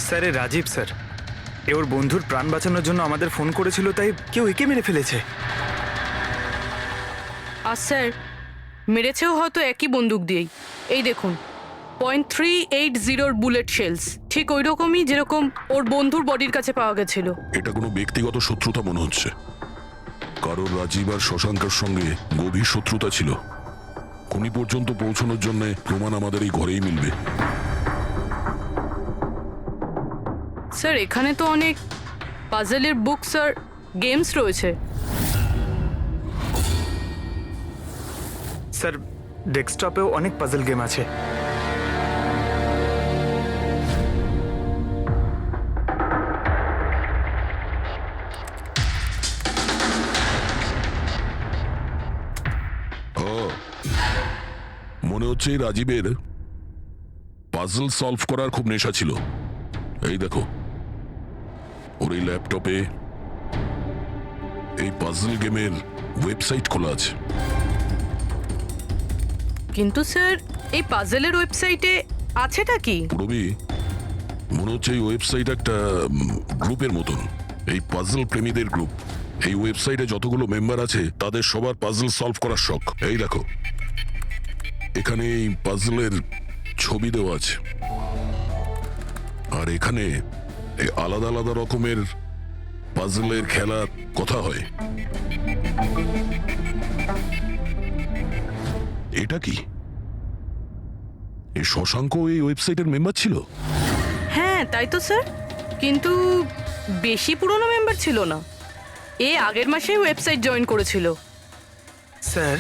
Sir এ Rajib sir, এ ওর বন্ধুর প্রাণ বাঁচানোর জন্য আমাদের ফোন করেছিল, তাই কেউ একে মেরে ফেলেছে। আর স্যার মেরেছেও হয়তো একই বন্দুক দিয়েই। এই দেখুন, .380 বুলেট শেলস, ঠিক ওই রকমই যেরকম ওর বন্ধুর বডির কাছে পাওয়া গেছিল। এটা কোনো ব্যক্তিগত শত্রুতা মনে হচ্ছে। কারণ রাজীব আর শশাঙ্কের সঙ্গে গভীর শত্রুতা ছিল। খুনি পর্যন্ত পৌঁছানোর জন্য প্রমাণ আমাদের এই ঘরেই মিলবে। স্যার এখানে তো অনেক পাজেলের বুকস আর গেমস রয়েছে। স্যার ডেস্কটপেও অনেক পাজল গেম আছে। মনে হচ্ছে এই রাজীবের পাজল সলভ করার খুব নেশা ছিল। এই দেখো, ওর এই ল্যাপটপে এই পাজল গেমের ওয়েবসাইট খোলা আছে। কিন্তু স্যার এই পাজেলের ওয়েবসাইটে আছেটা কি? রবি, মনে হচ্ছে এই ওয়েবসাইট একটা গ্রুপের মতন, এই পাজল প্রেমীদের গ্রুপ। এই ওয়েবসাইটে যতগুলো মেম্বার আছে তাদের সবার পাজল সলভ করার শখ। এই দেখো, এখানে এই পাজলের ছবি দেওয়া আছে, আর এখানে এই আলাদা আলাদা রকমের পাজলের খেলা কথা হয়। এটা কি? এই শশাঙ্ক এই ওয়েবসাইটের মেম্বার ছিল? হ্যাঁ তাই তো স্যার, কিন্তু বেশি পুরনো মেম্বার ছিল না। এ আগের মাসেই ওয়েবসাইট জয়েন করেছিল। স্যার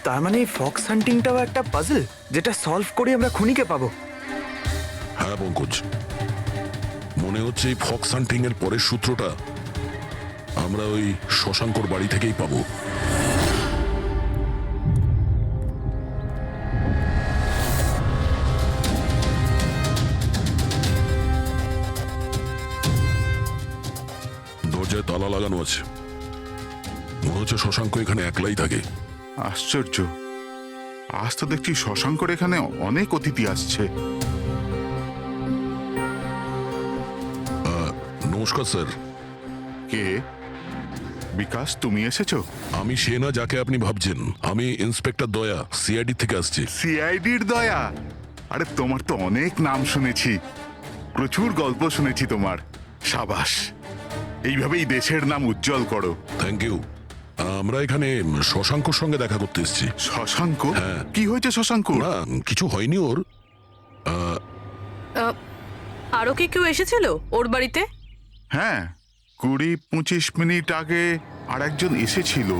তার মানে এই ফক্স হান্টিংটাও একটা পাজল, যেটা সলভ করে আমরা খুনিকে পাবো। হ্যাঁ পঙ্কজ, মনে হচ্ছে এই ফক্স হান্টিং এর পরের সূত্রটা আমরা ওই শশাঙ্কর বাড়ি থেকেই পাবো। দরজায় তালা লাগানো আছে। মনে হচ্ছে শশাঙ্ক এখানে একলাই থাকে। আশ্চর্য, আজ তো দেখছি শশাঙ্কর এখানে অনেক অতিথি আসছে। নমস্কার স্যার। কে? বিকাশ, তুমি এসেছো? আমি সে না যাকে আপনি ভাবছেন। আমি ইন্সপেক্টর দয়া, সিআইডি থেকে আসছি। সিআইডির দয়া? আরে তোমার তো অনেক নাম শুনেছি, প্রচুর গল্প শুনেছি তোমার। সাবাস, এইভাবেই দেশের নাম উজ্জ্বল করো। Thank you. আমরা এখানে শশাঙ্কর সঙ্গে দেখা করতে এসেছি। শশাঙ্ক? হ্যাঁ। কি হয়েছে শশাঙ্ক? না, কিছু হয়নি ওর। আরও কি কেউ এসেছিল ওর বাড়িতে? হ্যাঁ, 20-25 মিনিট আগে আর একজন এসেছিল।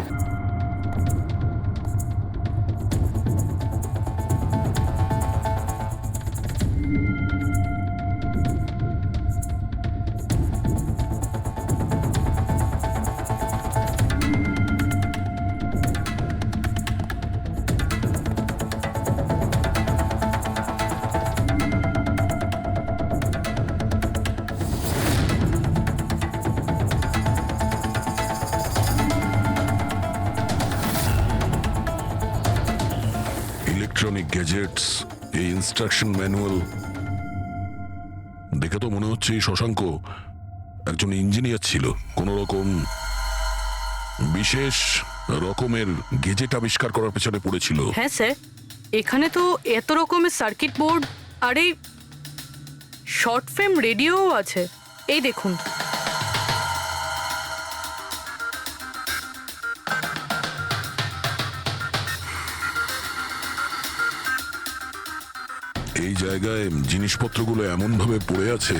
ইলেকট্রনিক গ্যাজেটস, এই ইনস্ট্রাকশন ম্যানুয়াল দেখে তো মনে হচ্ছে এই শশাঙ্ক একজন ইঞ্জিনিয়ার ছিল। কোন রকম বিশেষ রকমের গেজেট আবিষ্কার করার পেছনে পড়েছিল। হ্যাঁ স্যার, এখানে তো এত রকমের সার্কিট বোর্ড আর এই শর্ট ফ্রেম রেডিও আছে। এই দেখুন। এই জায়গায় জিনিসপত্রগুলো এমন ভাবে পড়ে আছে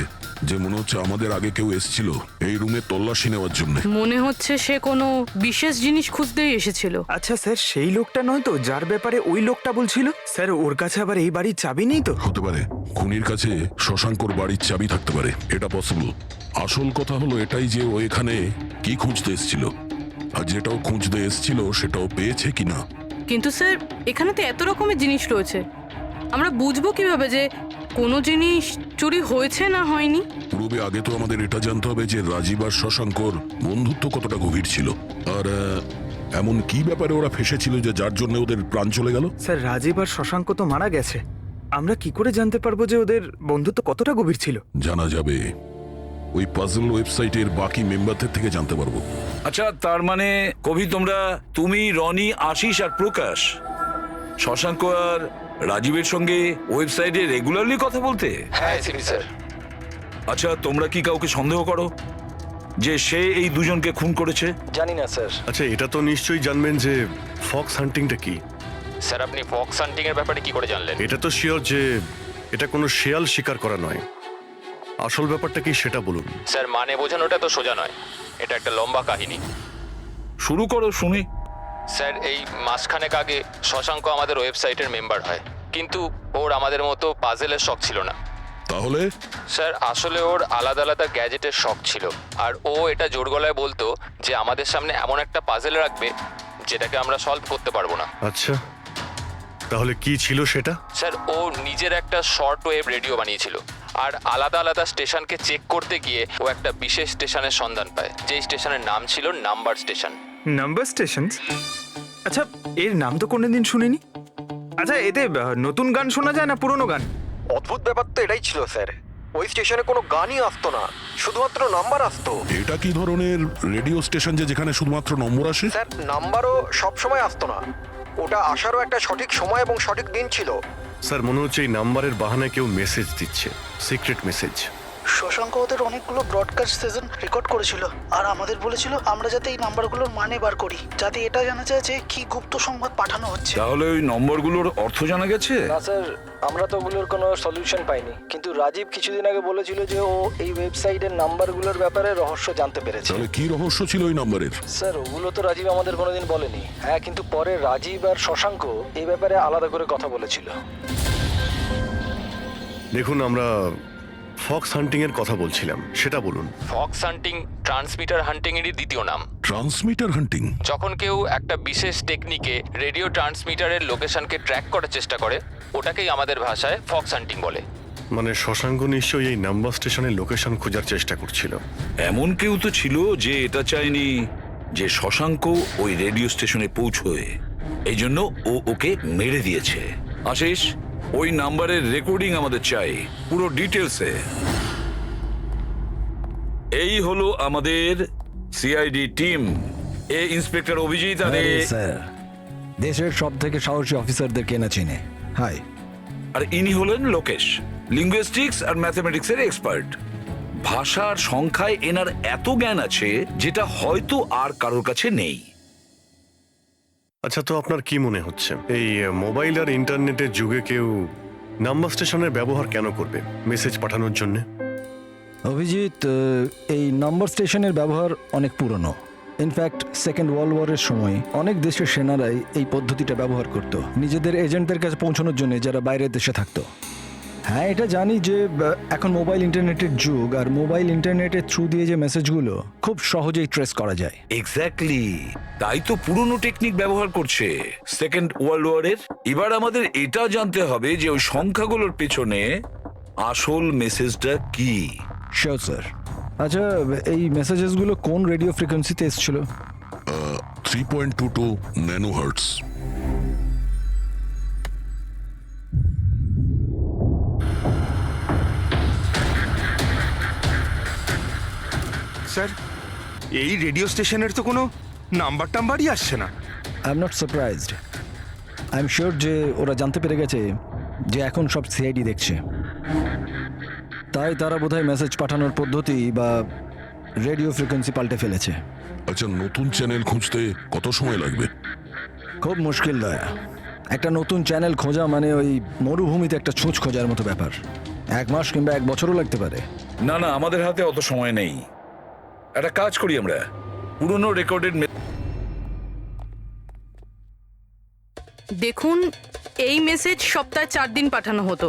যে মনে হচ্ছে আমাদের আগে কেউ এসেছিল এই রুমে তল্লাশি নেওয়ার জন্য। মনে হচ্ছে সে কোনো বিশেষ জিনিস খুঁজতেই এসেছিল। আচ্ছা স্যার, সেই লোকটা নয় তো যার ব্যাপারে ওই লোকটা বলছিল? স্যার ওর কাছে আবার এই বাড়ির চাবি নেই তো? হতে পারে খুনির কাছে শশাঙ্কর বাড়ির চাবি থাকতে পারে, এটা পসিবল। আসল কথা হলো এটাই যে ও এখানে কি খুঁজতে এসেছিল, আর যেটাও খুঁজতে এসেছিল সেটাও পেয়েছে কিনা। কিন্তু স্যার এখানে তো এত রকমের জিনিস রয়েছে, আমরা বুঝবো কিভাবে যে কোনো জিনিস চুরি হয়েছে না হয়নি? পূর্বে আগে তো আমাদের এটা জানতে হবে যে রাজীব আর শশাঙ্কর বন্ধুত্ব কতটা গভীর ছিল, আর এমন কি ব্যাপারে ওরা ফেসেছিল যে যার জন্য ওদের প্রাণ চলে গেল। স্যার রাজীব আর শশাঙ্ক তো মারা গেছে, আমরা কি করে জানতে পারবো যে ওদের বন্ধুত্ব কতটা গভীর ছিল? জানা যাবে, ওই পাজল ওয়েবসাইটের বাকি মেম্বারদের থেকে জানতে পারবো। আচ্ছা, তার মানে কবি তুমি, রনি, আশিস আর প্রকাশ শশাঙ্ক আর রাজীবের সঙ্গে ওয়েবসাইটে রেগুলারলি কথা বলতে? হ্যাঁ সিবি স্যার। আচ্ছা, তোমরা কি কাউকে সন্দেহ করো যে সে এই দুজনকে খুন করেছে? জানি না স্যার। আচ্ছা, এটা তো নিশ্চয়ই জানবেন যে ফক্স হান্টিংটা কি। স্যার আপনি ফক্স হান্টিং এর ব্যাপারে কি করে জানলেন? এটা তো শিওর যে এটা কোনো শেয়াল শিকার করা নয়। আসল ব্যাপারটা কি সেটা বলুন। স্যার মানে বোঝানোটা তো সোজা নয়, এটা একটা লম্বা কাহিনী। শুরু করো শুনি। স্যার এই মাসখানেক আগে শশাঙ্ক আমাদের ওয়েবসাইটের মেম্বার হয়, কিন্তু ওর আমাদের মতো পাজেলের শখ ছিল না। তাহলে স্যার আসলে ওর আলাদা আলাদা গ্যাজেটের শখ ছিল, আর ও এটা জোর গলায় বলতো যে আমাদের সামনে এমন একটা পাজেল রাখবে যেটাকে আমরা সলভ করতে পারবো না। আচ্ছা, তাহলে কি ছিল সেটা? স্যার ও নিজের একটা শর্ট ওয়েভ রেডিও বানিয়েছিল, আর আলাদা আলাদা স্টেশনকে চেক করতে গিয়ে ও একটা বিশেষ স্টেশনের সন্ধান পায়, যেই স্টেশনের নাম ছিল নাম্বার স্টেশন। Number station? আচ্ছা, এর নাম তো কোনোদিন শুনিনি। আচ্ছা, এতে নতুন গান শোনা যায় না পুরনো গান? অদ্ভুত ব্যাপার তো এটাই ছিল স্যার, ওই স্টেশনে কোনো গানই আসতো না, শুধুমাত্র নাম্বার আসতো। এটা কি ধরনের রেডিও স্টেশন যে যেখানে শুধুমাত্র নম্বর আসে? স্যার নাম্বারও সব সময় আসতো না, ওটা আসারও একটা সঠিক সময় এবং সঠিক দিন ছিল। স্যার মনে হচ্ছে এই নাম্বারের বাহানায় কেউ মেসেজ দিচ্ছে, সিক্রেট মেসেজ। শশাঙ্ক ওদের অনেকগুলো ব্রডকাস্ট সেশন রেকর্ড করেছিল, আর আমাদের বলেছিল আমরা যাতে এই নাম্বারগুলোর মানে বার করি, যাতে এটা জানা যায় যে কি গুপ্ত সংবাদ পাঠানো হচ্ছে। তাহলে ওই নম্বরগুলোর অর্থ জানা গেছে? না স্যার, আমরা তো ওগুলোর কোনো সলিউশন পাইনি, কিন্তু রাজীব কিছুদিন আগে বলেছিল যে ও এই ওয়েবসাইটের নাম্বারগুলোর ব্যাপারে রহস্য জানতে পেরেছে। তাহলে কি রহস্য ছিল ওই নাম্বারের? স্যার ওগুলো তো রাজীব আমাদের কোনোদিন বলেনি। হ্যাঁ, কিন্তু পরে রাজীব আর শশাঙ্ক এই ব্যাপারে আলাদা করে কথা বলেছিল। দেখুন, আমরা ফক্স হান্টিং এর কথা বলছিলাম, সেটা বলুন। ফক্স হান্টিং ট্রান্সমিটার হান্টিং এরই দ্বিতীয় নাম। ট্রান্সমিটার হান্টিং? যখন কেউ একটা বিশেষ টেকনিকে রেডিও ট্রান্সমিটারের লোকেশনকে ট্র্যাক করার চেষ্টা করে, ওটাকেই আমাদের ভাষায় ফক্স হান্টিং বলে। মানে শশাঙ্ক নিশ্চয়ই এই নাম্বার স্টেশনের লোকেশন খোঁজার চেষ্টা করছিল। এমন কেউ তো ছিল যে এটা চায়নি যে শশাঙ্ক ওই রেডিও স্টেশনে পৌঁছয়, এই জন্য ও ওকে মেরে দিয়েছে। আশিস, ওই নাম্বারের রেকর্ডিং আমাদের চাই, পুরো ডিটেলসে। এই হলো আমাদের সিআইডি টিম। এ ইন্সপেক্টর অভিজিৎ আর স্যার, দেশের সব থেকে সাহসী অফিসারদের কেনা চিনে। হাই। আর ইনি হলেন লোকেশ, লিঙ্গুইস্টিক্স আর ম্যাথমেটিক্সের এক্সপার্ট। ভাষার সংখ্যায় এনার এত জ্ঞান আছে যেটা হয়তো আর কারোর কাছে নেই। আচ্ছা, তো আপনার কি মনে হচ্ছে এই মোবাইল আর ইন্টারনেটের যুগে কেউ নাম্বার স্টেশনের ব্যবহার কেন করবে মেসেজ পাঠানোর জন্য? অভিজিৎ, এই নাম্বার স্টেশনের ব্যবহার অনেক পুরনো। ইনফ্যাক্ট সেকেন্ড ওয়ার্ল্ড ওয়ারের সময় অনেক দেশের সেনারাই এই পদ্ধতিটা ব্যবহার করত নিজেদের এজেন্টদের কাছে পৌঁছানোর জন্য, যারা বাইরের দেশে থাকতো। হ্যাঁ, এটা জানি যে এখন মোবাইল ইন্টারনেটের যুগ, আর মোবাইল ইন্টারনেটের থ্রু দিয়ে যে মেসেজগুলো খুব সহজেই ট্রেস করা যায়। এক্স্যাক্টলি, তাই তো পুরনো টেকনিক ব্যবহার করছে সেকেন্ড ওয়ার্ল্ড ওয়ারের। এবার আমাদের এটা জানতে হবে যে ওই সংখ্যাগুলোর পেছনে আসল মেসেজটা কি। Sure sir. আচ্ছা, এই মেসেজেসগুলো কোন রেডিও ফ্রিকোয়েন্সিতে এসেছিল? 3.22 ন্যানোহার্টজ। স্যার, এই রেডিও স্টেশনের তো কোনো নাম্বার টাম্বারই আসছে না। I am not surprised. I am sure যে ওরা জানতে পেরে গেছে যে এখন সব সিআইডি দেখছে, তাই তারা বোধহয় মেসেজ পাঠানোর পদ্ধতি বা রেডিও ফ্রিকোয়েন্সি পাল্টে ফেলেছে। আচ্ছা, নতুন চ্যানেল খুঁজতে কত সময় লাগবে? খুব মুশকিল দয়া। একটা নতুন চ্যানেল খোঁজা মানে ওই মরুভূমিতে একটা ছুঁচ খোঁজার মতো ব্যাপার। 1 মাস কিংবা 1 বছরও লাগতে পারে। না না, আমাদের হাতে অত সময় নেই। একটা কাজ করি, আমরা পুরনো রেকর্ডেড দেখুন, এই মেসেজ সপ্তাহে 4 দিন পাঠানো হতো,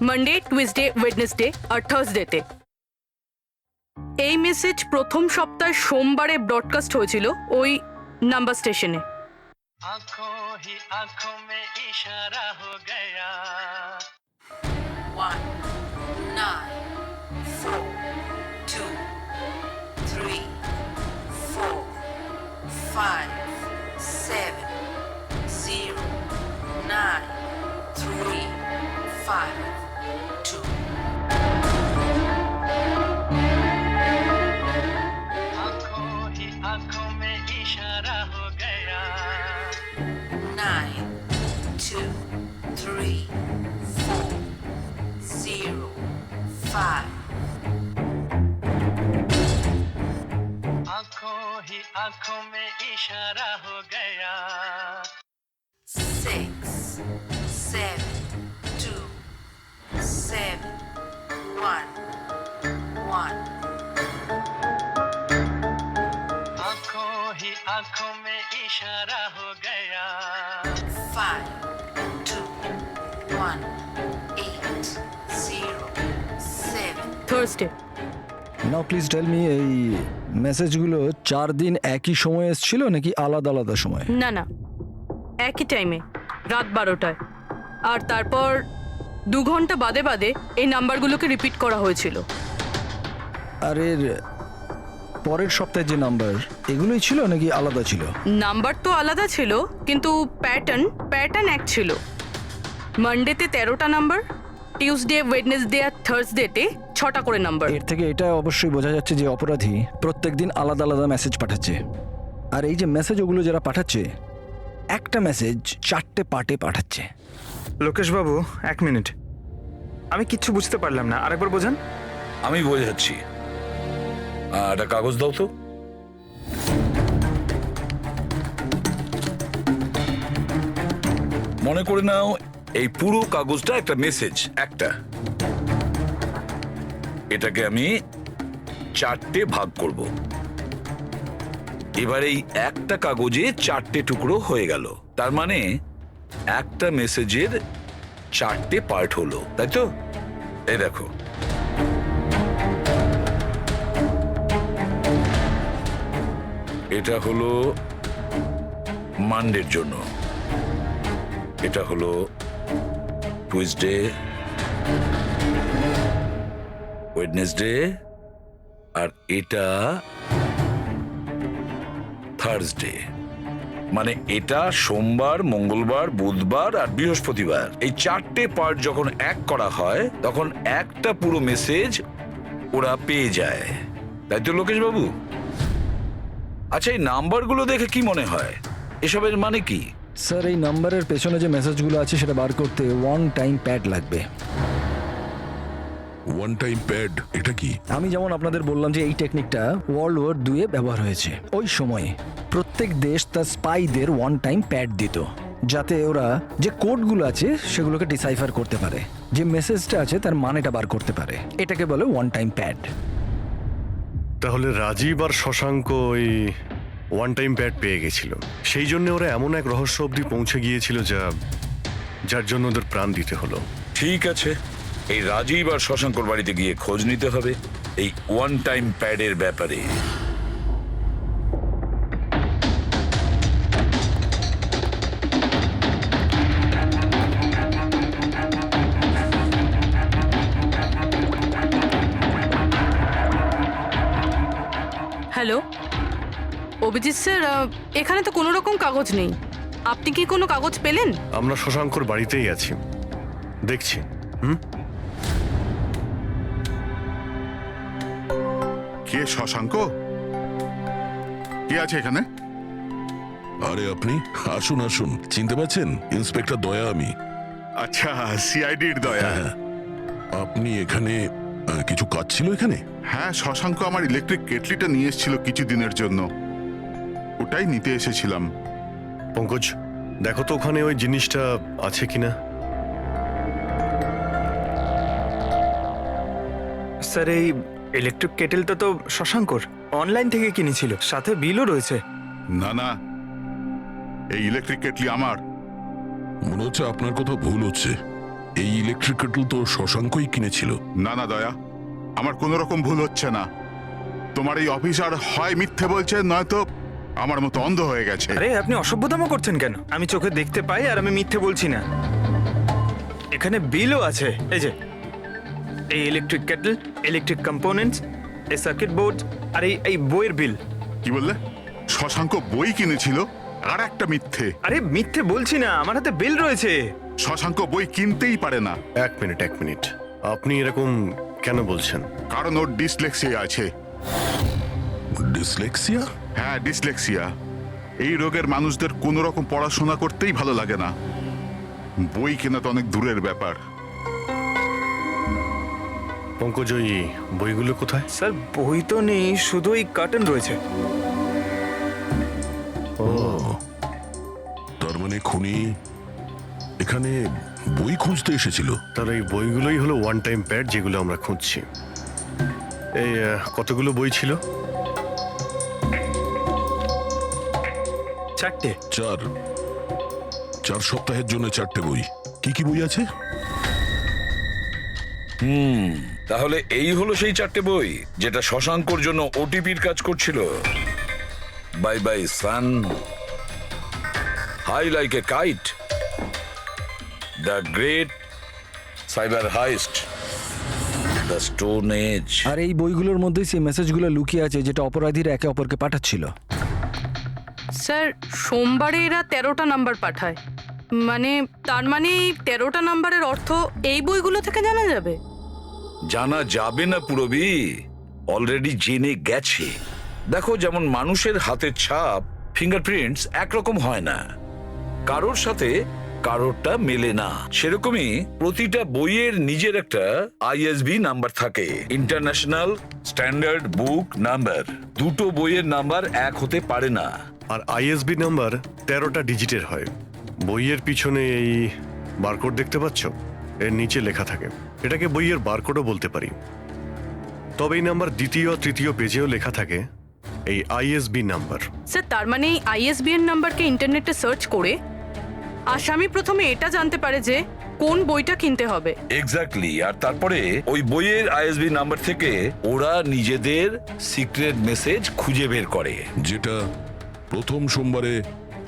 মানডে, টুইসডে, ওয়েডনেসডে আর থার্সডেতে। এই মেসেজ প্রথম সপ্তাহে সোমবারে ব্রডকাস্ট হয়েছিল ওই নাম্বার স্টেশনে। आँखों ही आँखों में इशारा हो गया। 1 9 4 2 3 4 5 7 0 9 3 5, 2. Nine, 2, 3, 4, 0, 5. Six, 7, 2, 7, 1, 1. Five, 2, 1, 8, 0, 7. Thursday. Now please tell me, এই মেসেজগুলো 4 দিন একই সময়ে এসেছিল নাকি আলাদা আলাদা সময়? না না, একই টাইমে, রাত 12টায়। আর তারপর 2 ঘন্টা বাদে বাদে এই নাম্বারগুলোকে রিপিট করা হয়েছিল। আর এর পরের সপ্তাহে যে নাম্বার, এগুলোই ছিল নাকি আলাদা ছিল? নাম্বার তো আলাদা ছিল, কিন্তু প্যাটার্ন এক ছিল। মানডেতে 13টা নাম্বার, টিউসডে, ওয়েডনেসডে আর থার্সডেতে 6টা করে নাম্বার। এর থেকে এটা অবশ্যই বোঝা যাচ্ছে যে অপরাধী প্রত্যেকদিন আলাদা আলাদা মেসেজ পাঠাচ্ছে। আর এই যে মেসেজ ওগুলো যারা পাঠাচ্ছে, একটা মেসেজ 4টে পার্টে পাঠাচ্ছে। লোকেশ বাবু, 1 মিনিট, আমি কিচ্ছু বুঝতে পারলাম না, আরেকবার বোঝান। আমি বোঝাচ্ছি। একটা কাগজ দাও তো। মনে করে নাও এই পুরো কাগজটা একটা মেসেজ, একটা। এটাকে আমি 4টে ভাগ করব। এবার এই একটা কাগজে 4টে টুকরো হয়ে গেল। তার মানে একটা মেসেজের 4টে পার্ট হলো, তাই তো? এই দেখো, এটা হলো মানডের জন্য, এটা হলো টুইসডে, ওয়েডনেসডে, আর এটা থার্সডে। মানে এটা সোমবার, মঙ্গলবার, বুধবার আর বৃহস্পতিবার। এই 4টে পার্ট যখন এক করা হয় তখন একটা পুরো মেসেজ ওরা পেয়ে যায়, তাই তো লোকেশ বাবু? আচ্ছা, এই নাম্বারগুলো দেখে কি মনে হয়, এসবের মানে কি? স্যার, এই নাম্বারের পেছনে যে মেসেজগুলো আছে সেটা বার করতে 1 টাইম প্যাড লাগবে। 1 টাইম প্যাড এটা কি? আমি যেমন আপনাদের বললাম যে এই টেকনিকটা ওয়ার্ল্ড ওয়ার 2 ব্যবহার হয়েছে। ওই সময়ে প্রত্যেক দেশ তার স্পাইদের 1 টাইম প্যাড দিত, যাতে ওরা যে কোডগুলো আছে সেগুলোকে ডিসাইফার করতে পারে, যে মেসেজটা আছে তার মানেটা বার করতে পারে। এটাকে বলে 1 টাইম প্যাড। তাহলে রাজীব আর শশাঙ্ক ওই 1 টাইম প্যাড পেয়ে গেছিল, সেই জন্য ওরা এমন এক রহস্য অবধি পৌঁছে গিয়েছিল যার জন্য ওদের প্রাণ দিতে হলো। ঠিক আছে, এই রাজীব আর শশাঙ্কর বাড়িতে গিয়ে খোঁজ নিতে হবে এই 1 টাইম প্যাডের ব্যাপারে। হ্যালো অভিজিৎ স্যার, এখানে তো কোনো রকম কাগজ নেই। আপনি কি কোনো কাগজ পেলেন? আমরা শশাঙ্কর বাড়িতেই আছি, দেখছি। কে শশাঙ্ক? কে আছে এখানে? আরে আপনি আসুন আসুন, চিনতে পারছেন? ইন্সপেক্টর দয়া আমি। আচ্ছা, সিআইডির দয়া। আপনি এখানে কিছু কাজ ছিল এখানে? হ্যাঁ, শশাঙ্ক আমার ইলেকট্রিক কেটলিটা নিয়ে এসেছিল কিছু দিনের জন্য, ওটাই নিতে এসেছিলাম। পঙ্কজ, দেখো তো ওখানে ওই জিনিসটা আছে কিনা। স্যার, এই ইলেকট্রিক কেটেলটা তো শশাঙ্কর অনলাইন থেকে কিনেছিল, সাথে বিলও রয়েছে। না না, এই ইলেকট্রিক কেটলি আমার। মনে হচ্ছে আপনার কোথাও ভুল হচ্ছে। এই ইলেকট্রিক কেটল তো শশাঙ্কই কিনেছিল। না না দয়া, আমার কোনো রকম ভুল হচ্ছে না। তোমার এই অফিসার হয় মিথ্যে বলছে, নয়তো আমার মতো অন্ধ হয়ে গেছে। আরে আপনি অসভ্যতামো করছেন কেন? আমি চোখে দেখতে পাই আর আমি মিথ্যে বলছি না। এখানে বিলও আছে, এই যে এই ইলেকট্রিক কেটল, ইলেকট্রিক কম্পোনেন্টস, এই সার্কিট বোর্ড আর এই বইয়ের বিল। কি বললে? শশাঙ্ক বই কিনেছিল আর একটা মিথ্যে? আরে মিথ্যে বলছি না, আমার হাতে বিল রয়েছে। শশাঙ্ক বই কিনতেই পারে না। এক মিনিট আপনি এরকম কেন বলছেন? কারণ ওর ডিসলেক্সিয়া আছে। ডিসলেক্সিয়া? হ্যাঁ, ডিসলেক্সিয়া। এই রোগের মানুষদের কোনো রকম পড়াশোনা করতেই ভালো লাগে না। বই কেনা তো অনেক দূরের ব্যাপার। পঙ্কজয়ী, বইগুলো কোথায়? স্যার বই তো নেই, শুধু এই কার্টন রয়েছে। ও, তার মানে খুনি এখানে বই খুঁজতে এসেছিল। তার এই বইগুলোই হলো ওয়ান টাইম প্যাড যেগুলো আমরা খুঁজছি। এই কতগুলো বই ছিল? 4টে। 4 সপ্তাহের জন্য 4টে বই। কি কি বই আছে? তাহলে এই হলো সেই 4টে বই যেটা শশাঙ্কর জন্য ওটিপির কাজ করছিল। Bye bye sun, high like a kite, the great cyber heist, the stone age. আর এই বইগুলোর মধ্যেই সেই মেসেজগুলো লুকিয়ে আছে যেটা অপরাধীরা একে অপরকে পাঠাচ্ছিল। স্যার সোমবারে এরা 13টা নাম্বার পাঠায়, তার মানে এই 13টা নাম্বারের অর্থ এই বইগুলো থেকে জানা যাবে? জানা যাবে না পুরবি, অলরেডি জেনে গেছে। দেখো, যেমন মানুষের হাতের ছাপ ফিঙ্গারপ্রিন্টস একরকম হয় না, কারোর সাথে কারোরটা মেলে না, সেরকমই প্রতিটা বইয়ের নিজের একটা আইএসবি নাম্বার থাকে, ইন্টারন্যাশনাল স্ট্যান্ডার্ড বুক নাম্বার। দুটো বইয়ের নাম্বার এক হতে পারে না। আর আইএসবি নাম্বার 13টা ডিজিটের হয়। বইয়ের পিছনে এই বারকোড দেখতে পাচ্ছ? এর নিচে লেখা থাকে। এটাকে বইয়ের বারকোডও বলতে পারি। তবে এই নাম্বার দ্বিতীয় আর তৃতীয় পেজেও লেখা থাকে এই আইএসবি নাম্বার। স্যার তার মানে এই আইএসবিএন নাম্বারকে ইন্টারনেটে সার্চ করে আসামি প্রথমে এটা জানতে পারে যে কোন বইটা কিনতে হবে। এক্স্যাক্টলি। আর তারপরে ওই বইয়ের আইএসবি নাম্বার থেকে ওরা নিজেদের সিক্রেট মেসেজ খুঁজে বের করে। যেটা প্রথম সোমবারে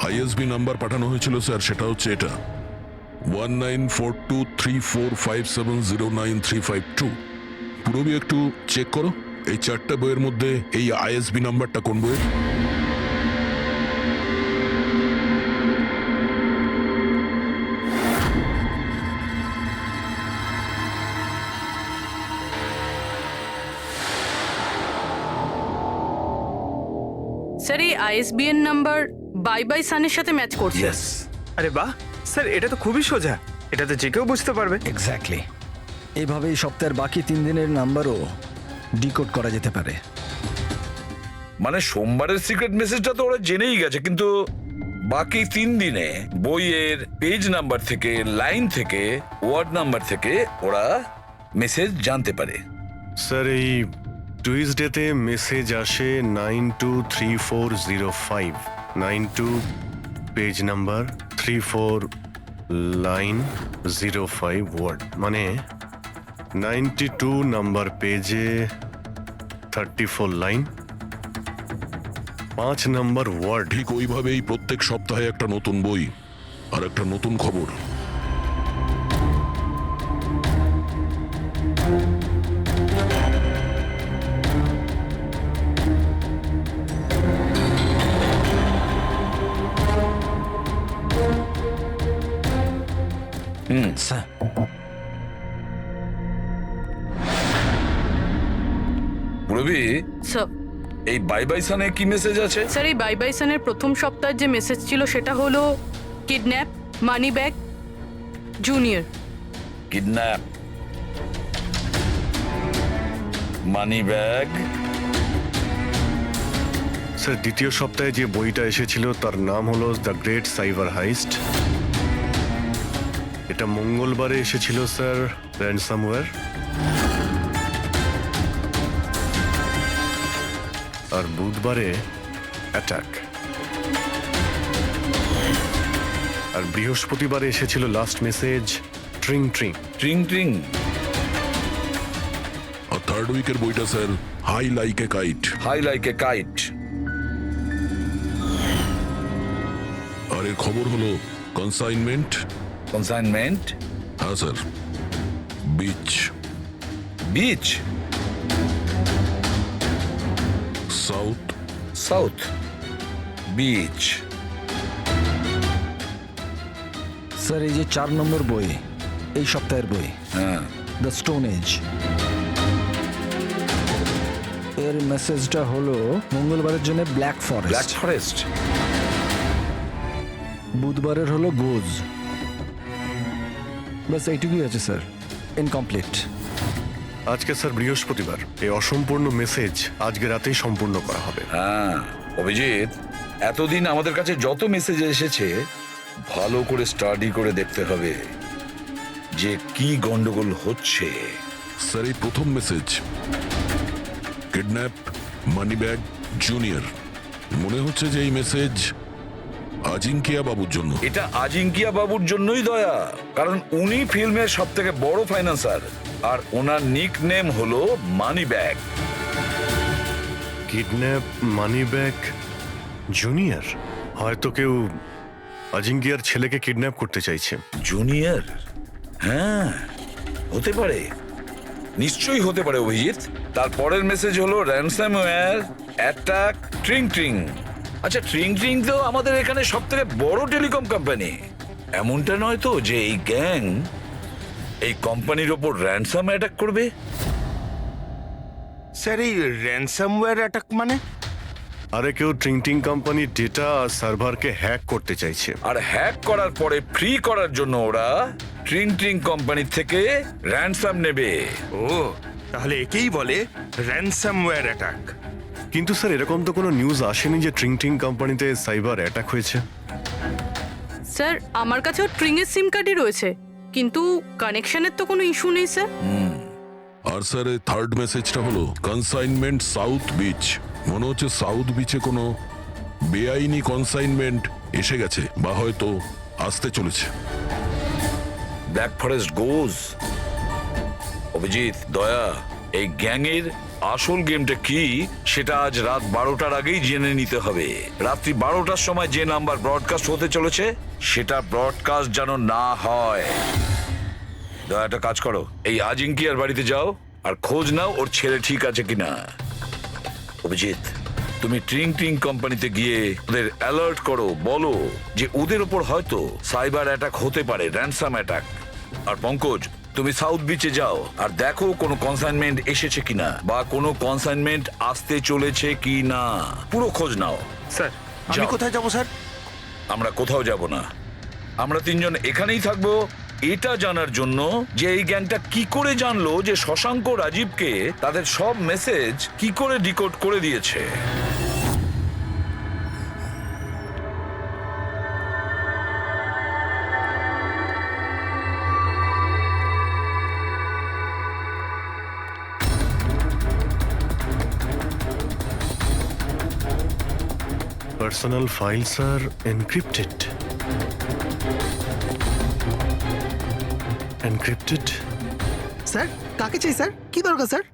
আইএসবি নাম্বার পাঠানো হয়েছিল স্যার, সেটা হচ্ছে এটা 194234570935 পুরবি একটু চেক করো এই 4টা বইয়ের মধ্যে এই আইএসবি নাম্বারটা কোন বইয়ের। স্যার এই আইএসবিএন নাম্বার বাই বাই সানের সাথে ম্যাচ করছে। ইয়েস। আরে বাহ স্যার, এটা তো খুবই সোজা, এটা তো যে কেউ বুঝতে পারবে। এক্স্যাক্টলি। এইভাবে এই সপ্তাহের বাকি 3 দিনের নাম্বারও ডিকোড করা যেতে পারে। মানে সোমবারের সিক্রেট মেসেজটা তো ওরা জেনেই গেছে, কিন্তু বাকি 3 দিনে বইয়ের পেজ নাম্বার থেকে, লাইন থেকে, ওয়ার্ড নাম্বার থেকে ওরা মেসেজ জানতে পারে। স্যার এই টুইসডেতে মেসেজ আসে 923405, 92 পেজ নাম্বার, 34 লাইন, 05 ওয়ার্ড, মানে 92 নাম্বার পেজে 34 লাইন, 5 নাম্বার ওয়ার্ড। ঠিক ওইভাবেই প্রত্যেক সপ্তাহে একটা নতুন বই আর একটা নতুন খবর। স্যার পুরবি, স্যার এই বাই বাই সানে কি মেসেজ আছে? স্যার এই বাই বাই সানের প্রথম সপ্তাহের যে মেসেজ ছিল সেটা হলো kidnap, money bag, junior. Kidnap, money bag. Sir দ্বিতীয় সপ্তাহে যে বইটা এসেছিল তার নাম হলো দ্য গ্রেট সাইবার হাইস্ট। এটা মঙ্গলবারে এসেছিল স্যার, র্যানসামওয়্যার। আর বুধবারে অ্যাটাক। আর বৃহস্পতিবারে এসেছিল last message tring tring. Tring tring. আর থার্ড উইকের বইটা sir high like a kite. High like a kite. আর এর খবর হলো কনসাইনমেন্ট। কনসাইনমেন্ট? হ্যাঁ sir. Beach. Beach? South. South beach. Sir এই যে 4 নম্বর বই, এই সপ্তাহের বই, হ্যাঁ, দ্য স্টোন এজ, এর মেসেজটা হলো মঙ্গলবারের জন্য ব্ল্যাক ব্ল্যাক ফরেস্ট, ফরেস্ট। বুধবারের হলো গোজ। বাস এইটুকুই আছে স্যার, ইনকমপ্লিট। আজকে স্যার বৃহস্পতিবার, এই অসম্পূর্ণ মেসেজ আজকে রাতেই সম্পূর্ণ করা হবে। হ্যাঁ অভিজিৎ, এতদিন আমাদের কাছে যত মেসেজ এসেছে ভালো করে স্টাডি করে দেখতে হবে যে কি গন্ডগোল হচ্ছে। স্যার এই প্রথম message, kidnap money bag junior, মনে হচ্ছে যে এই মেসেজ আজিঙ্কিয়া বাবুর জন্য। এটা আজিঙ্কিয়া বাবুর জন্যই দয়া, কারণ উনি ফিল্মের সব থেকে বড় ফাইন্যান্সার আর ওনার নিক নেম হলো money bag. Kidnap money bag junior, হয়তো কেউ আজিঙ্কিয়ার ছেলেকে কিডন্যাপ করতে চাইছে। জুনিয়র? হ্যাঁ হতে পারে, নিশ্চয়ই হতে পারে অভিজিৎ। তারপরের মেসেজ হলো র্যানসামওয়্যার অ্যাটাক ট্রিং ট্রিং। আচ্ছা, ট্রিং ট্রিং তো আমাদের এখানে সব থেকে বড় টেলিকম কোম্পানি। এমনটা নয় তো যে এই গ্যাং এই কোম্পানির ওপর র্যানসাম অ্যাটাক করবে? স্যার এই র্যানসামওয়্যার অ্যাটাক মানে? আরে কেউ ট্রিং কোম্পানির ডেটা আর সার্ভারকে হ্যাক করতে চাইছে। আর হ্যাক করার পরে ফ্রি করার জন্য ওরা ট্রিং ট্রিং কোম্পানি থেকে র্যানসাম নেবে। ও, তাহলে একেই বলে র্যানসামওয়্যার অ্যাটাক। কিন্তু স্যার এরকম তো কোনো নিউজ আসেনি যে ট্রিং কোম্পানিতে সাইবার অ্যাটাক হয়েছে। স্যার আমার কাছেও ট্রিংয়ের সিম কার্ডই রয়েছে, কিন্তু কানেকশনের তো কোনো ইস্যু নেই স্যার। আর স্যার এই থার্ড মেসেজটা হলো কনসাইনমেন্ট সাউথ বিচ, মনে হচ্ছে সাউথ বিচে কোনো বেআইনি কনসাইনমেন্ট এসে গেছে বা হয়তো আসতে চলেছে। ব্ল্যাক ফরেস্ট গোজ। অভিজিৎ, দয়া, এই গ্যাংয়ের আসল গেমটা কি সেটা আজ রাত 12টার আগেই জেনে নিতে হবে। রাত্রি 12টার সময় যে নাম্বার ব্রডকাস্ট হতে চলেছে সেটা ব্রডকাস্ট যেন না হয়। দয়া, একটা কাজ করো, এই আজিঙ্কিয়ার বাড়িতে যাও আর খোঁজ নাও ওর ছেলে ঠিক আছে কিনা। অভিজিৎ, তুমি ট্রিং ট্রিং কোম্পানিতে গিয়ে ওদের অ্যালার্ট করো, বলো যে ওদের ওপর হয়তো সাইবার অ্যাটাক হতে পারে, র্যানসাম অ্যাটাক। আর পঙ্কজ, তুমি সাউথ বিচে যাও আর দেখো কোনো কনসাইনমেন্ট এসেছে কিনা বা কোনো কনসাইনমেন্ট আসতে চলেছে কিনা, পুরো খোঁজ নাও। স্যার আমি কোথায় যাব স্যার? আমরা কোথাও যাব না, আমরা তিনজন এখানেই থাকবো এটা জানার জন্য যে এই গ্যাংটা কি করে জানলো যে শশাঙ্ক রাজীবকে তাদের সব মেসেজ কি করে ডিকোড করে দিয়েছে। পার্সোনাল ফাইলস আর এনক্রিপ্টেড। এনক্রিপ্টেড? স্যার কাকে চাই স্যার? কি দরকার স্যার?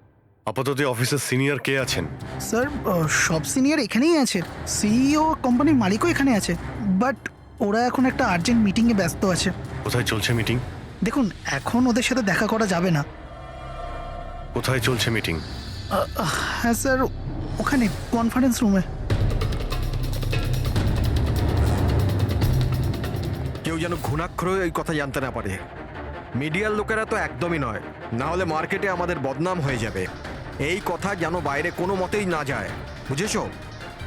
আপাতত অফিসের সিনিয়র কে আছেন? স্যার সব সিনিয়র এখানেই আছে, সিইও কোম্পানির মালিকও এখানে আছে, বাট ওরা এখন একটা আর্জেন্ট মিটিংয়ে ব্যস্ত আছে। কোথায় চলছে মিটিং? দেখুন এখন ওদের সাথে দেখা করা যাবে না। কোথায় চলছে মিটিং? হ্যাঁ স্যার, ওখানে কনফারেন্স রুমে। কেউ যেন ঘুণাক্ষরেও এই কথা জানতে না পারে। মিডিয়ার লোকেরা তো একদমই নয়, না হলে মার্কেটে আমাদের বদনাম হয়ে যাবে। এই কথা যেন বাইরে কোনো মতেই না যায়, বুঝেছো?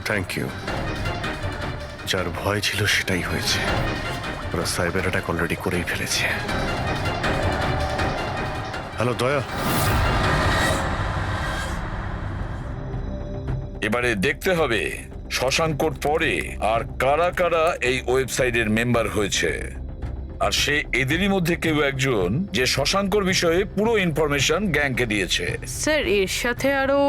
Thank you. যার ভয় ছিল সেটাই হয়েছে, ওরা সাইবার অ্যাটাক অলরেডি করেই ফেলেছে। হ্যালো দয়া, এবারে দেখতে হবে শশাঙ্কর পরে আর কারা কারা এই ওয়েবসাইটের মেম্বার হয়েছে, আর সে এদেরই মধ্যে কেউ একজন যে শশাঙ্কর বিষয়ে পুরো ইনফরমেশন গ্যাংকে দিয়েছে। স্যার এর সাথে আরো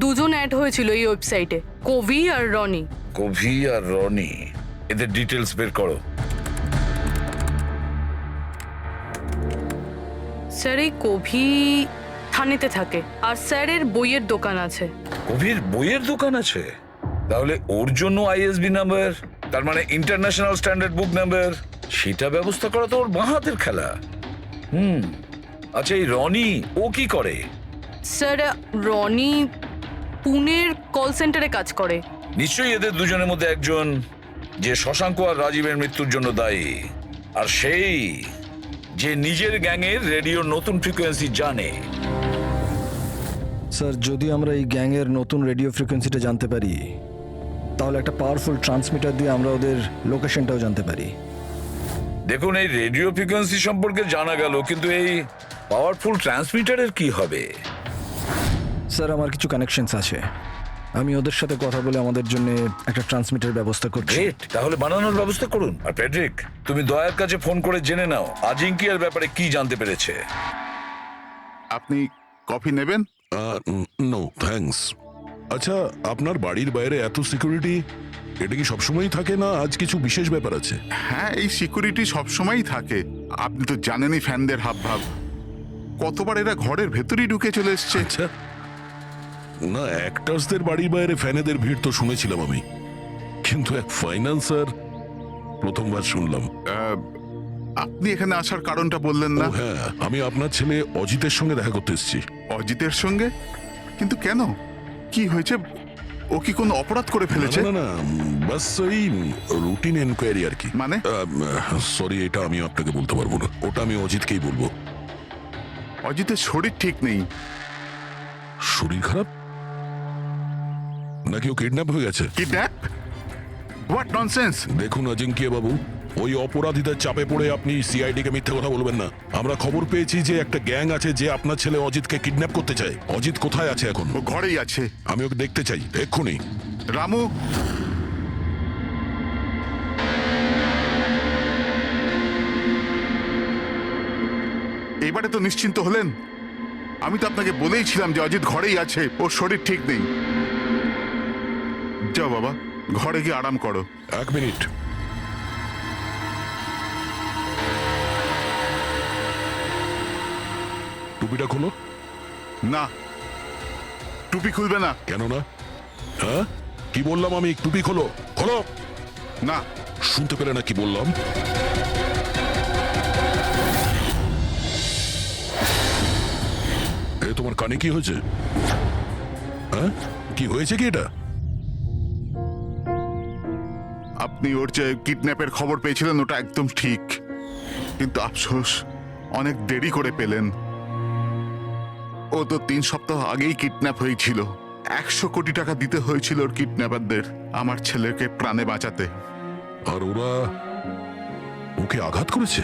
দুজন অ্যাড হয়েছিল এই ওয়েবসাইটে, কবি আর রনি। কবি আর রনি, এদের ডিটেলস বের করো। স্যার এই কবি থানেতে থাকে আর স্যারের বইয়ের দোকান আছে। কবির বইয়ের দোকান আছে? তাহলে ওর জন্য আইএসবি নাম্বার, তার মানে ইন্টারন্যাশনাল স্ট্যান্ডার্ড বুক নাম্বার, সেটা ব্যবস্থা করা তো ওর বাঁ হাতের খেলা। আচ্ছা, এই রনি ও কি করে? স্যার রনি পুনের কল সেন্টারে কাজ করে। নিশ্চয়ই এদের দুজনের মধ্যে একজন যে শশাঙ্ক আর রাজীবের মৃত্যুর জন্য দায়ী। আর সেই যে নিজের গ্যাংয়ের রেডিও নতুন ফ্রিকোয়েন্সি জানে। স্যার যদি আমরা এই গ্যাংয়ের নতুন রেডিও ফ্রিকোয়েন্সিটা জানতে পারি তাহলে একটা পাওয়ারফুল ট্রান্সমিটার দিয়ে আমরা ওদের লোকেশনটাও জানতে পারি। দেখুন, এই রেডিও ফ্রিকোয়েন্সি সম্পর্কে জানা গেল, কিন্তু এই পাওয়ারফুল ট্রান্সমিটারের কি হবে? স্যার আমার কিছু কানেকশনস আছে, আমি ওদের সাথে কথা বলে আমাদের জন্য একটা ট্রান্সমিটার ব্যবস্থা করছি। গ্রেট, তাহলে বানানোর ব্যবস্থা করুন। আর প্যাট্রিক, তুমি দয়ার কাছে ফোন করে জেনে নাও আজিঙ্কিয়ার ব্যাপারে কি জানতে পেরেছে। আপনি কফি নেবেন? No thanks. আচ্ছা, আপনার বাড়ির বাইরে এত সিকিউরিটি, এটা কি সবসময়ই থাকে না আজ কিছু বিশেষ ব্যাপার আছে? হ্যাঁ, এই সিকিউরিটি সবসময়ই থাকে। আপনি তো জানেনই ফ্যানদের হাবভাব। কতবার এরা ঘরের ভেতরেই ঢুকে চলে এসছে। আচ্ছা, না অ্যাক্টার্সদের বাড়ির বাইরে ফ্যানেদের ভিড় তো শুনেছিলাম আমি, কিন্তু এক ফাইন্যান্সার প্রথমবার শুনলাম। আপনি এখানে আসার কারণটা বললেন না? ও হ্যাঁ, আমি আপনার ছেলে অজিতের সঙ্গে দেখা করতে এসেছি। অজিতের সঙ্গে? কিন্তু কেন, কি হয়েছে? ও কি কোনো অপরাধ করে ফেলেছে? না না, বাস ওই রুটিন এনকোয়ারি আর কি। মানে? সরি, এটা আমি আপনাকে বলতে পারবো না, ওটা আমি অজিতকেই বলবো। অজিতের শরীর ঠিক নেই। শরীর খারাপ নাকি ও কিডন্যাপ হয়ে গেছে? কিডন্যাপ? What nonsense! দেখুন অজিঙ্কিয়া বাবু, ওই অপরাধীদের চাপে পড়ে আপনি সিআইডি কে মিথ্যে কথা বলবেন না। আমরা খবর পেয়েছি যে একটা গ্যাং আছে যে আপনার ছেলে অজিতকে কিডন্যাপ করতে চায়। অজিত কোথায় আছে এখন? ও ঘরেই আছে। আমি ওকে দেখতে চাই এক্ষুনি। রামু, এবারে তো নিশ্চিন্ত হলেন? আমি তো আপনাকে বলেইছিলাম যে অজিত ঘরেই আছে, ওর শরীর ঠিক নেই। যাও বাবা, ঘরে গিয়ে আরাম করো। এক মিনিট, টুপিটা খোলো। না, টুপি খুলবে না। কেন না? হ্যাঁ, কি বললাম আমি? টুপি খোলো, খোলো। না। শুনতে পেলে না কি বললাম? এ তোমার কানে কি হয়েছে? হ্যাঁ, কি হয়েছে কি এটা? আপনি ওর যে কিডন্যাপের খবর পেয়েছিলেন ওটা একদম ঠিক, কিন্তু আফসোস অনেক দেরি করে পেলেন। ও তো 3 সপ্তাহ আগেই কিডন্যাপ হয়েছিল। 100 কোটি টাকা দিতে হয়েছিল ওর কিডন্যাপারদের আমার ছেলেকে প্রাণে বাঁচাতে। আর ওরা ওকে আঘাত করেছে?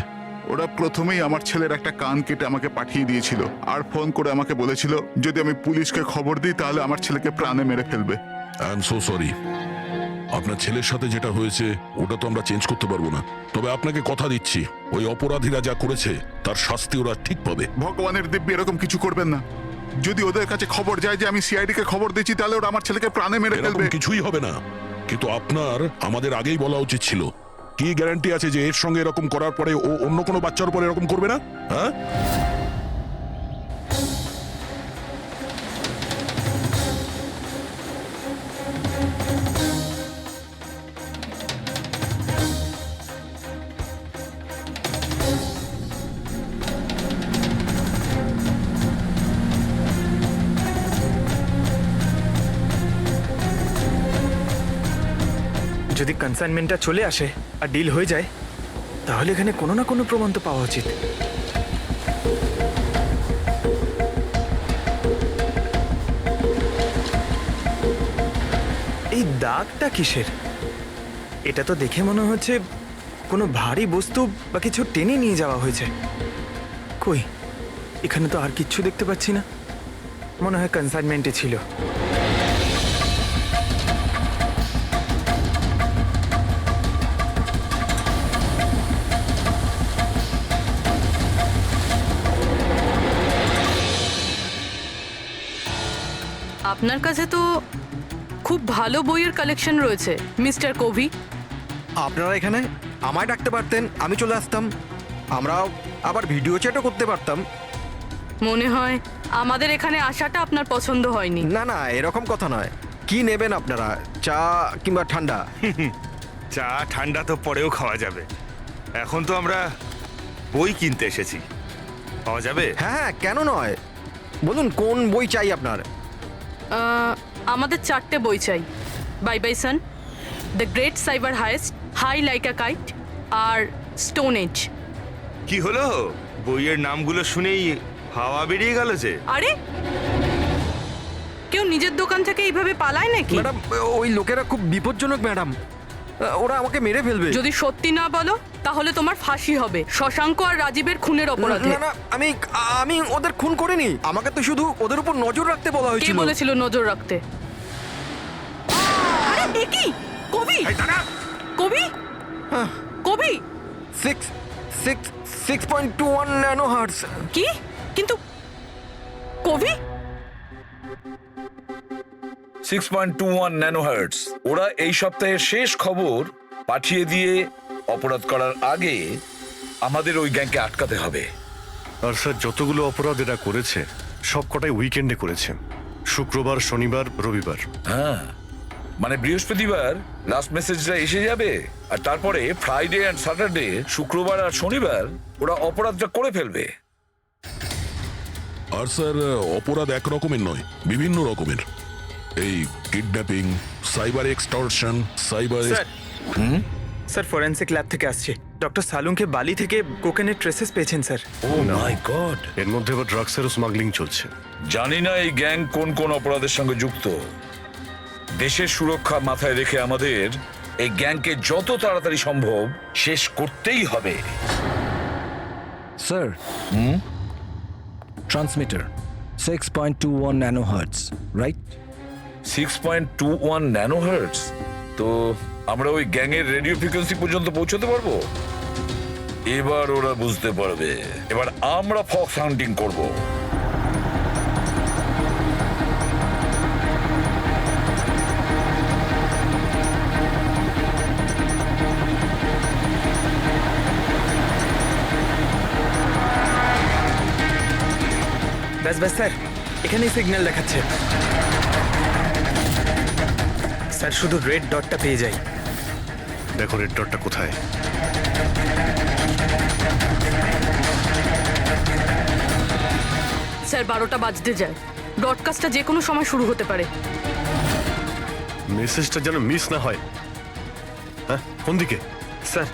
ওরা প্রথমেই আমার ছেলের একটা কান কেটে আমাকে পাঠিয়ে দিয়েছিল, আর ফোন করে আমাকে বলেছিল যদি আমি পুলিশকে খবর দিই তাহলে আমার ছেলেকে প্রাণে মেরে ফেলবে। I am so sorry. আপনার ছেলের সাথে যেটা হয়েছে ওটা তো আমরা চেঞ্জ করতে পারবো না, তবে আপনাকে কথা দিচ্ছি ওই অপরাধীরা যা করেছে তার শাস্তি ওরা ঠিক পাবে। ভগবানের দিব্যি এরকম কিছু করবেন না। যদি ওদের কাছে খবর যায় যে আমি সিআইডি কে খবর দিচ্ছি তাহলে ওরা আমার ছেলেকে প্রাণে মেরে ফেলবে। কিছুই হবে না, কিন্তু আপনার আমাদের আগেই বলা উচিত ছিল। কি গ্যারান্টি আছে যে এর সঙ্গে এরকম করার পরে ও অন্য কোনো বাচ্চার উপর এরকম করবে না? হ্যাঁ, যদি কনসাইনমেন্টটা চলে আসে আর ডিল হয়ে যায় তাহলে এখানে কোনো না কোনো প্রমাণ তো পাওয়া উচিত। এই দাগটা কিসের? এটা তো দেখে মনে হচ্ছে কোনো ভারী বস্তু বা কিছু টেনে নিয়ে যাওয়া হয়েছে। কই, এখানে তো আর কিচ্ছু দেখতে পাচ্ছি না। মনে হয় কনসাইনমেন্টে ছিল। আপনার কাছে তো খুব ভালো বইয়ের কালেকশন রয়েছে মিস্টার কোভি। আপনারা এখানে আমায় ডাকতে পারতেন, আমি চলে আসতাম। আমরা আবার ভিডিও চ্যাটও করতে পারতাম। মনে হয় আমাদের এখানে আসাটা আপনার পছন্দ হয়নি। না না, এরকম কথা নয়। কি নেবেন আপনারা, চা কিংবা ঠান্ডা? চা ঠান্ডা তো পরেও খাওয়া যাবে, এখন তো আমরা বই কিনতে এসেছি। পাওয়া যাবে? হ্যাঁ হ্যাঁ, কেন নয়, বলুন কোন বই চাই আপনার? আমাদের 4টে বই চাই। Bye bye sun, the great cyber heist, high like a kite আর স্টোন এজ। কি হলো বইয়ের নামগুলো শুনেই হাওয়া বেরিয়ে গেল যে? আরে কেউ নিজের দোকান থেকে এইভাবে পালায় নাকি? ম্যাডাম ওই লোকেরা খুব বিপজ্জনক ম্যাডাম, ওরা আমাকে মেরে ফেলবে। যদি সত্যি না বলো তাহলে তোমার ফাঁসি হবে শশাঙ্ক আর রাজীবের খুনের অপরাধে। না না, আমি ওদের খুন করিনি, আমাকে তো শুধু ওদের উপর নজর রাখতে বলা কে হয়েছিল। বলেছিল নজর রাখতে? আরে এ কি? কবি? কবি? কবি? 6.21 ন্যানো হার্টজ। কি? কিন্তু কবি 6.21 ন্যানোহার্টজ। ওরা এই সপ্তাহের শেষ খবর পাঠিয়ে দিয়ে অপরাধ করার আগে আমাদের ওই গ্যাংকে আটকাতে হবে। আর স্যার যতগুলো অপরাধ এরা করেছে সব কটাই উইকেন্ডে করেছে, শুক্রবার, শনিবার, রবিবার। হ্যাঁ, মানে বৃহস্পতিবার লাস্ট মেসেজটা এসে যাবে আর তারপরে ফ্রাইডে অ্যান্ড স্যাটারডে, শুক্রবার আর শনিবার ওরা অপরাধটা করে ফেলবে। আর স্যার অপরাধ এক রকমের নয়, বিভিন্ন রকমের। এই kidnapping, cyber extortion, cyber sir sir forensic lab থেকে আসছে, ডক্টর সালুংকে বালি থেকে কোকেনের ট্রেসেস পেয়েছেন স্যার। O my god! এর মধ্যে আবার ড্রাগসেরও স্মাগলিং চলছে। জানি না এই গ্যাং কোন কোন অপরাধের সঙ্গে যুক্ত। দেশের সুরক্ষা মাথায় রেখে আমাদের এই গ্যাংকে যত তাড়াতাড়ি সম্ভব শেষ করতেই হবে। Sir, transmitter 6.21 nano hertz, right? 6.21 ন্যানোহার্টজ। তো আমরা ওই গ্যাংয়ের রেডিও ফ্রিকোয়েন্সি পর্যন্ত পৌঁছতে পারবো? এবার ওরা বুঝতে পারবে। এবার আমরা ফক্স হান্টিং করব। ব্যাস ব্যাস স্যার, এখানেই সিগন্যাল দেখাচ্ছে। স্যার শুধু রেড ডটটা পেয়ে যাই। দেখো রেড ডটটা কোথায়। স্যার 12টা বাজতে যায়, ব্রডকাস্টটা যে কোনো সময় শুরু হতে পারে। মেসেজটা যেন মিস না হয়। হ্যাঁ, কোন দিকে? Sir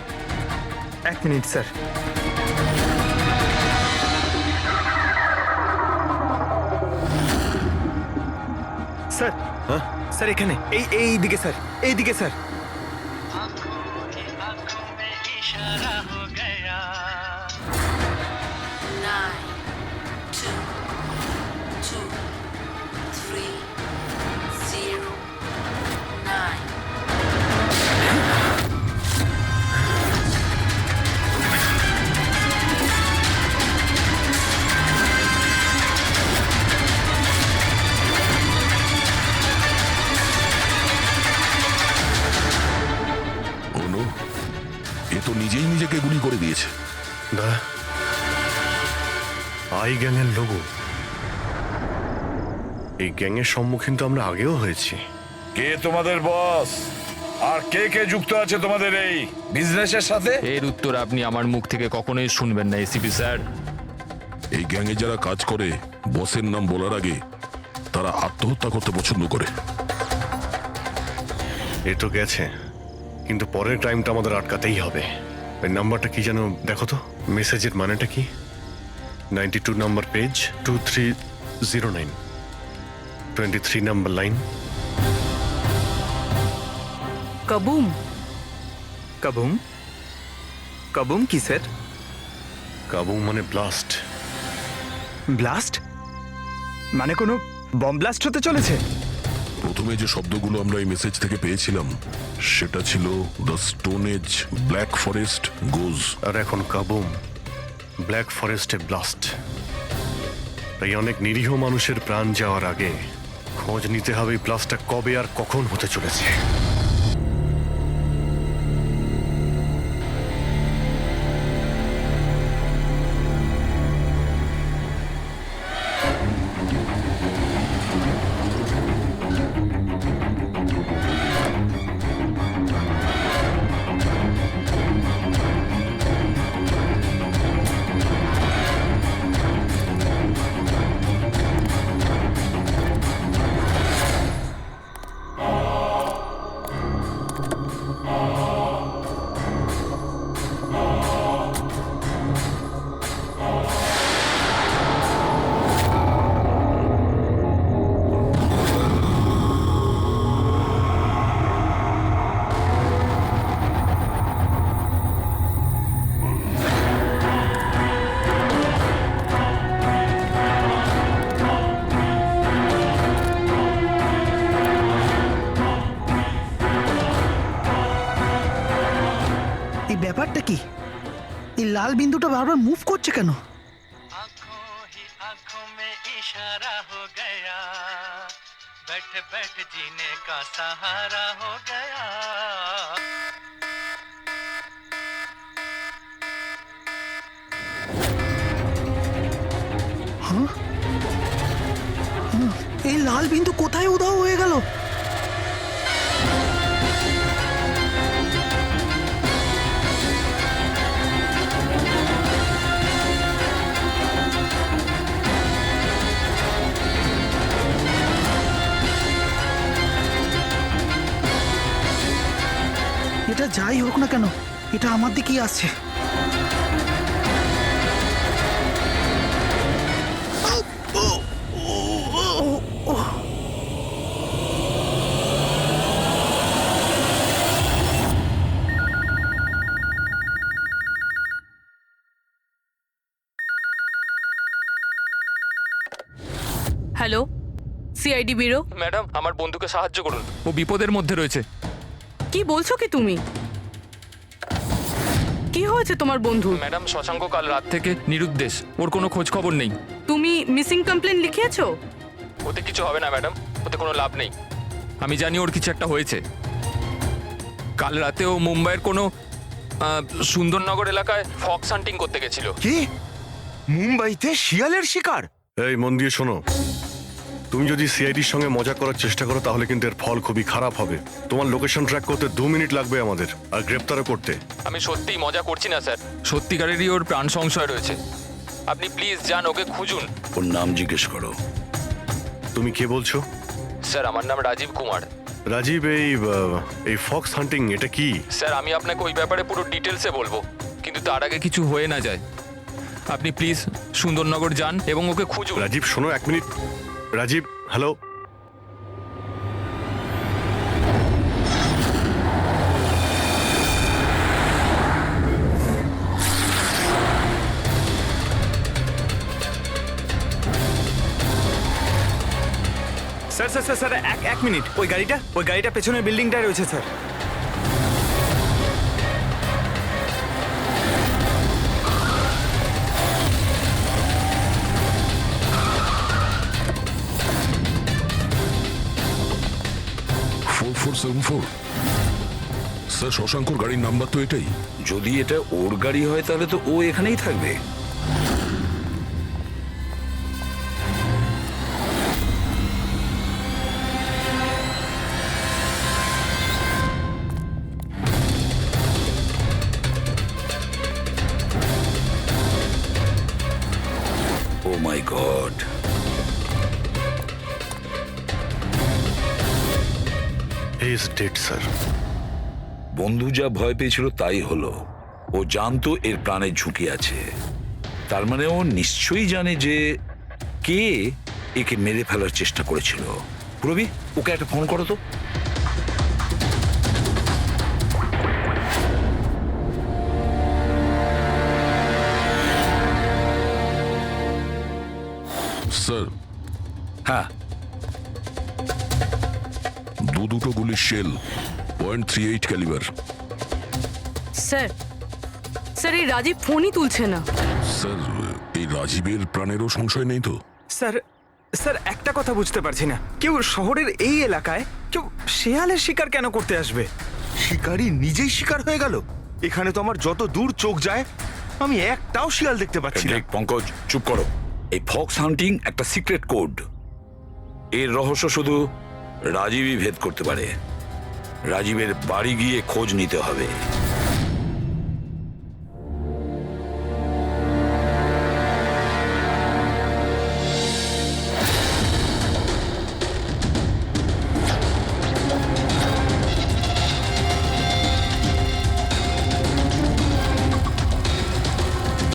1 minute sir. স্যার হ্যাঁ স্যার এখানে, এই দিকে স্যার, এই দিকে sir. Nine, two, two, three, zero, nine. অনু, এ তো নিজেই নিজেকে গুলি করে দিয়েছে। দা আই গ্যাংয়ের লোগো। এই গ্যাংয়ের সম্মুখীন তো আমরা আগেও হয়েছি। কে তোমাদের বস আর কে কে যুক্ত আছে তোমাদের এই বিজনেসের সাথে? এর উত্তর আপনি আমার মুখ থেকে কখনোই শুনবেন না এসিপি স্যার। এই গ্যাংয়ে যারা কাজ করে বসের নাম বলার আগে তারা আত্মহত্যা করতে পছন্দ করে। এ তো গেছে, কিন্তু পরের ক্রাইমটা আমাদের আটকাতেই হবে। ওই নাম্বারটা কি যেন দেখো তো, মেসেজের মানেটা কি? 92 নাম্বার পেজ, 2309, 23 নাম্বার লাইন। কাবুম। কাবুম? কাবুম কি স্যার? কাবুম মানে ব্লাস্ট। ব্লাস্ট? মানে কোনো বম ব্লাস্ট হতে চলেছে? প্রথমে যে শব্দগুলো আমরা এই মেসেজ থেকে পেয়েছিলাম সেটা ছিল the stone age, black forest goes. আর এখন কাবুম, ব্ল্যাক ফরেস্টে ব্লাস্ট। তাই অনেক নিরীহ মানুষের প্রাণ যাওয়ার আগে খোঁজ নিতে হবে এই ব্লাস্টটা কবে আর কখন হতে চলেছে। এই ব্যাপারটা কি? এই লাল বিন্দুটা বারবার মুভ করছে কেন? হ্যাঁ? এই লাল বিন্দু কোথায় উধাও হয়ে গেল? এটা যাই হোক না কেন, এটা আমার দিকেই আসছে। Hello, CID bureau. ম্যাডাম, আমার বন্ধুকে সাহায্য করুন, ও বিপদের মধ্যে রয়েছে। কি বলছো কি তুমি? কি হয়েছে তোমার বন্ধু? ম্যাডাম, শশাঙ্ক কাল রাত থেকে নিরুদ্দেশ, ওর কোনো খোঁজ খবর নেই। তুমি মিসিং কমপ্লেন লিখিয়েছো? ওতে কিছু হবে না ম্যাডাম, ওতে কোনো লাভ নেই। আমি জানি ওর কিছু একটা হয়েছে। কাল রাতে ও মুম্বাইয়ের কোনো সুন্দরনগর এলাকায় ফক্স হান্টিং করতে গেছিল। কি? মুম্বাইতে শিয়ালের শিকার? এই মন দিয়ে শোনো, তুমি যদি সিআইডির সঙ্গে মজা করার চেষ্টা করো তাহলে কিন্তু এর ফল খুবই খারাপ হবে। তোমার লোকেশন ট্র্যাক করতে 2 মিনিট লাগবে আমাদের, আর গ্রেপ্তারও করতে। আমি সত্যিই মজা করছি না স্যার, সত্যিকারেরই ওর প্রাণ সংশয় রয়েছে। আপনি প্লিজ যান, ওকে খুঁজুন। ওর নাম জিজ্ঞেস করো। তুমি কে বলছো? স্যার, আমার নাম রাজীব কুমার। রাজীব, এই ফক্স হান্টিং এটা কি? স্যার, আমি আপনাকে ওই ব্যাপারে পুরো ডিটেলসে বলবো, কিন্তু তার আগে কিছু হয়ে না যায়। আপনি প্লিজ সুন্দরনগর যান এবং ওকে খুঁজুন। রাজীব শোনো, 1 minute. Rajiv, hello. Sir sir sir sir এক মিনিট, ওই গাড়িটা পেছনের বিল্ডিংটায় রয়েছে স্যার। স্যার, শশাঙ্কর গাড়ির নাম্বার তো এটাই। যদি এটা ওর গাড়ি হয় তাহলে তো ও এখানেই থাকবে। Oh my god, he is dead sir. বন্ধু যা ভয় পেয়েছিল তাই হলো। ও জানতো এর প্রাণের ঝুঁকি আছে, তার মানে ও নিশ্চয়ই জানে যে কে একে মেরে ফেলার চেষ্টা করেছিল। প্রবি, ওকে একটা ফোন করো তো। স্যার, হ্যাঁ, দুটো গুলির শেল, .38 ক্যালিবার। স্যার, স্যার এই রাজীব ফোনই তুলছে না। স্যার, এই রাজীবের প্রাণেরও সংশয় নেই তো? স্যার স্যার, একটা কথা বুঝতে পারছি না, কেউ শহরের এই এলাকায় কেউ শেয়ালের শিকার কেন করতে আসবে? শিকারী নিজেই শিকার হয়ে গেল। এখানে তো আমার যত দূর চোখ যায় আমি একটাও শিয়াল দেখতে পাচ্ছি না। দেখ পঙ্কজ, চুপ করো। এই ফক্স হান্টিং একটা সিক্রেট কোড। এর রহস্য শুধু রাজীবই ভেদ করতে পারে। রাজীবের বাড়ি গিয়ে খোঁজ নিতে হবে।